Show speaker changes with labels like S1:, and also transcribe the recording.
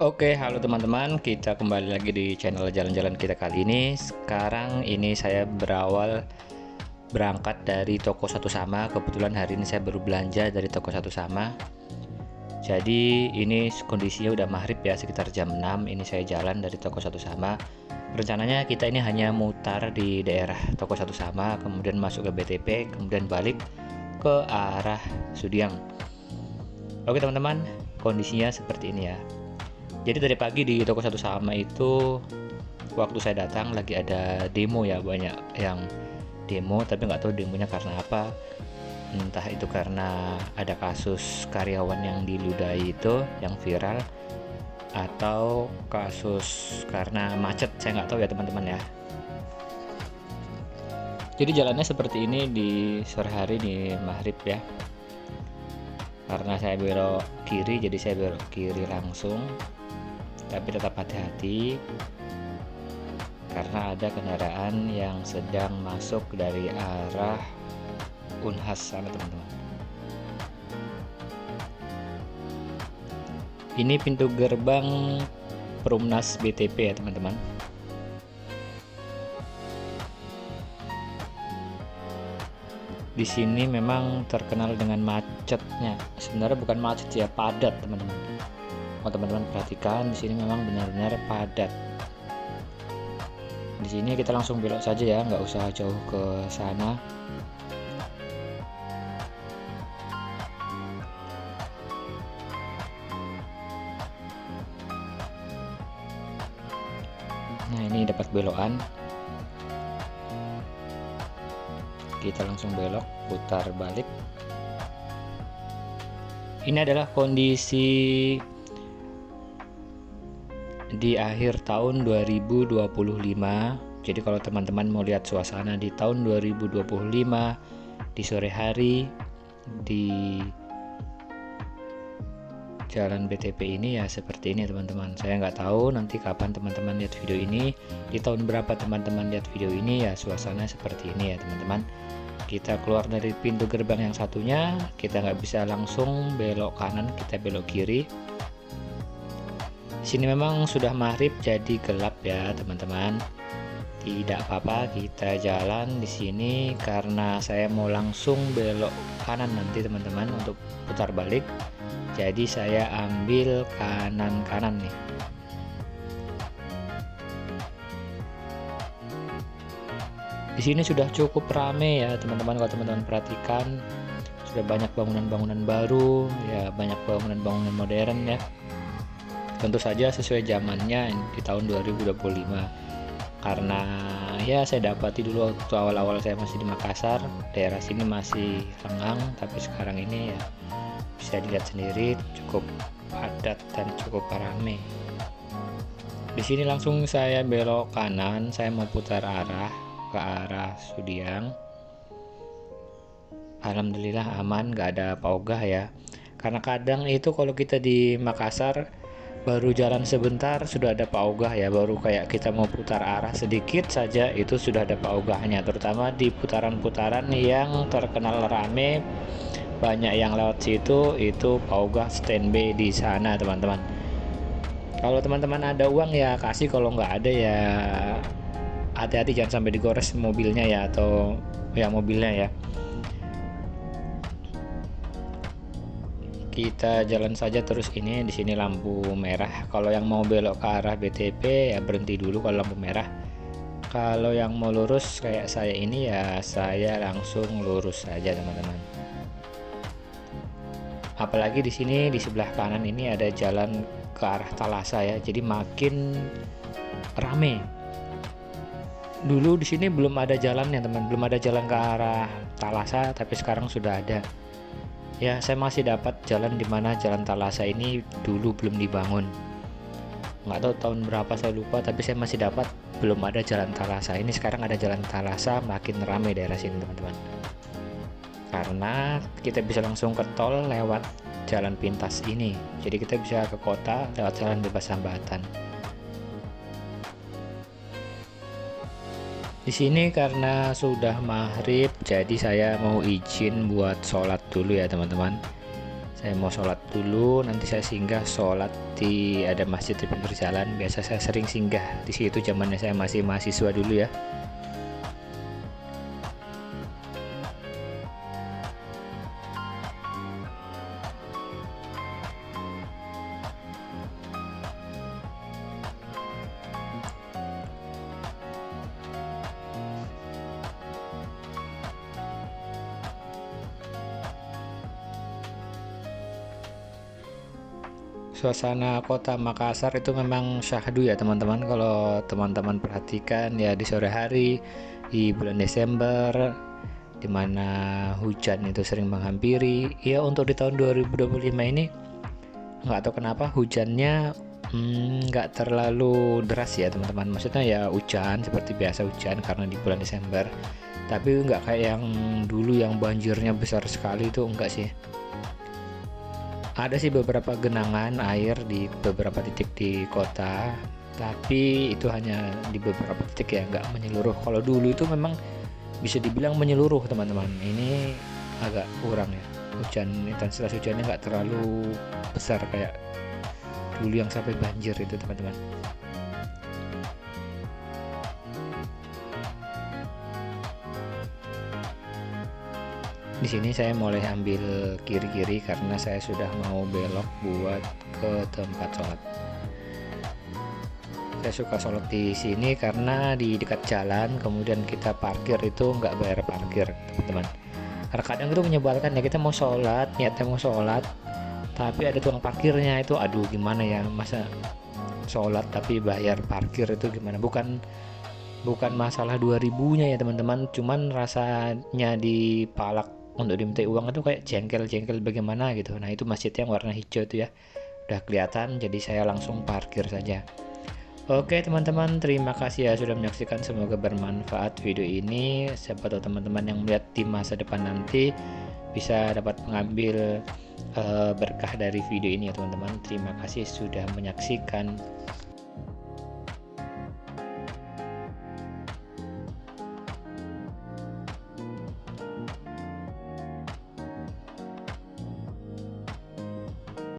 S1: Oke, halo teman-teman, kita kembali lagi di channel jalan-jalan kita kali ini. Sekarang ini saya berangkat dari toko Satu Sama. Kebetulan hari ini saya baru belanja dari toko Satu Sama. Jadi ini kondisinya udah maghrib ya, sekitar jam 6. Ini saya jalan dari toko Satu Sama. Rencananya kita ini hanya mutar di daerah toko Satu Sama, kemudian masuk ke BTP, kemudian balik ke arah Sudiang. Oke teman-teman, kondisinya seperti ini ya. Jadi dari pagi di toko Satu Sama itu waktu saya datang lagi ada demo ya, banyak yang demo, tapi nggak tahu demonya karena apa. Entah itu karena ada kasus karyawan yang diludahi itu yang viral, atau kasus karena macet, saya nggak tahu ya teman-teman ya. Jadi jalannya seperti ini di sore hari di maghrib ya. Karena saya belok kiri, jadi saya belok kiri langsung. Tapi tetap hati-hati karena ada kendaraan yang sedang masuk dari arah Unhas sana teman-teman. Ini pintu gerbang Perumnas BTP ya teman-teman. Di sini memang terkenal dengan macetnya. Sebenarnya bukan macet ya, padat teman-teman. Kalau teman-teman perhatikan di sini memang benar-benar padat. Di sini kita langsung belok saja ya, nggak usah jauh ke sana. Nah ini dapat belokan. Kita langsung belok, putar balik. Ini adalah kondisi di akhir tahun 2025. Jadi kalau teman-teman mau lihat suasana di tahun 2025 di sore hari di jalan BTP ini ya seperti ini teman-teman. Saya nggak tahu nanti kapan teman-teman lihat video ini, di tahun berapa teman-teman lihat video ini ya, suasana seperti ini ya teman-teman. Kita keluar dari pintu gerbang yang satunya, kita nggak bisa langsung belok kanan, kita belok kiri. Sini memang sudah maghrib jadi gelap ya teman-teman. Tidak apa-apa, kita jalan di sini karena saya mau langsung belok kanan nanti teman-teman untuk putar balik. Jadi saya ambil kanan-kanan nih. Di sini sudah cukup rame ya teman-teman, kalau teman-teman perhatikan sudah banyak bangunan-bangunan baru ya, banyak bangunan-bangunan modern ya. Tentu saja sesuai zamannya di tahun 2025. Karena ya saya dapati dulu waktu awal-awal saya masih di Makassar, daerah sini masih lengang, tapi sekarang ini ya bisa dilihat sendiri cukup padat dan cukup ramai. Di sini langsung saya belok kanan, saya mau putar arah ke arah Sudiang. Alhamdulillah aman, nggak ada paogah ya. Karena kadang itu kalau kita di Makassar baru jalan sebentar sudah ada paogah ya, baru kayak kita mau putar arah sedikit saja itu sudah ada paogahnya, terutama di putaran-putaran yang terkenal rame, banyak yang lewat situ, itu paogah standby di sana teman-teman. Kalau teman-teman ada uang ya kasih, kalau nggak ada ya hati-hati jangan sampai digores mobilnya ya, atau ya mobilnya ya. Kita jalan saja terus. Ini di sini lampu merah. Kalau yang mau belok ke arah BTP ya berhenti dulu kalau lampu merah. Kalau yang mau lurus kayak saya ini ya saya langsung lurus saja teman-teman. Apalagi di sini di sebelah kanan ini ada jalan ke arah Thalassa ya. Jadi makin rame. Dulu di sini belum ada jalannya teman, belum ada jalan ke arah Thalassa, tapi sekarang sudah ada. Ya, saya masih dapat jalan di mana jalan Thalassa ini dulu belum dibangun. Nggak tahu tahun berapa saya lupa, tapi saya masih dapat, belum ada jalan Thalassa. Ini sekarang ada jalan Thalassa, makin ramai daerah sini teman-teman. Karena kita bisa langsung ke tol lewat jalan pintas ini. Jadi kita bisa ke kota lewat jalan bebas hambatan. Di sini karena sudah maghrib, jadi saya mau izin buat sholat dulu ya teman-teman. Saya mau sholat dulu, nanti saya singgah sholat di ada masjid di pinggir jalan. Biasa saya sering singgah di situ zamannya saya masih mahasiswa dulu ya. Suasana kota Makassar itu memang syahdu ya teman-teman. Kalau teman-teman perhatikan ya di sore hari di bulan Desember, dimana hujan itu sering menghampiri. Ya untuk di tahun 2025 ini nggak tahu kenapa hujannya nggak terlalu deras ya teman-teman. Maksudnya ya hujan seperti biasa hujan karena di bulan Desember. Tapi nggak kayak yang dulu yang banjirnya besar sekali, itu enggak sih. Ada sih beberapa genangan air di beberapa titik di kota, tapi itu hanya di beberapa titik ya, nggak menyeluruh. Kalau dulu itu memang bisa dibilang menyeluruh teman-teman. Ini agak kurang ya, intensitas hujannya nggak terlalu besar kayak dulu yang sampai banjir itu teman-teman. Di sini saya mulai ambil kiri-kiri karena saya sudah mau belok buat ke tempat sholat. Saya suka sholat di sini karena di dekat jalan, kemudian kita parkir itu nggak bayar parkir teman-teman. Karena kadang itu menyebalkan ya, kita mau sholat, niatnya mau sholat, tapi ada tukang parkirnya itu, aduh gimana ya, masa sholat tapi bayar parkir itu gimana? Bukan masalah 2000-nya ya teman-teman, cuman rasanya dipalak untuk diminta uang itu kayak jengkel bagaimana gitu. Nah itu masjid yang warna hijau itu ya, udah kelihatan, jadi saya langsung parkir saja. Oke teman-teman, terima kasih ya sudah menyaksikan, semoga bermanfaat video ini. Siapa tahu teman-teman yang melihat di masa depan nanti bisa dapat mengambil berkah dari video ini ya teman-teman. Terima kasih sudah menyaksikan.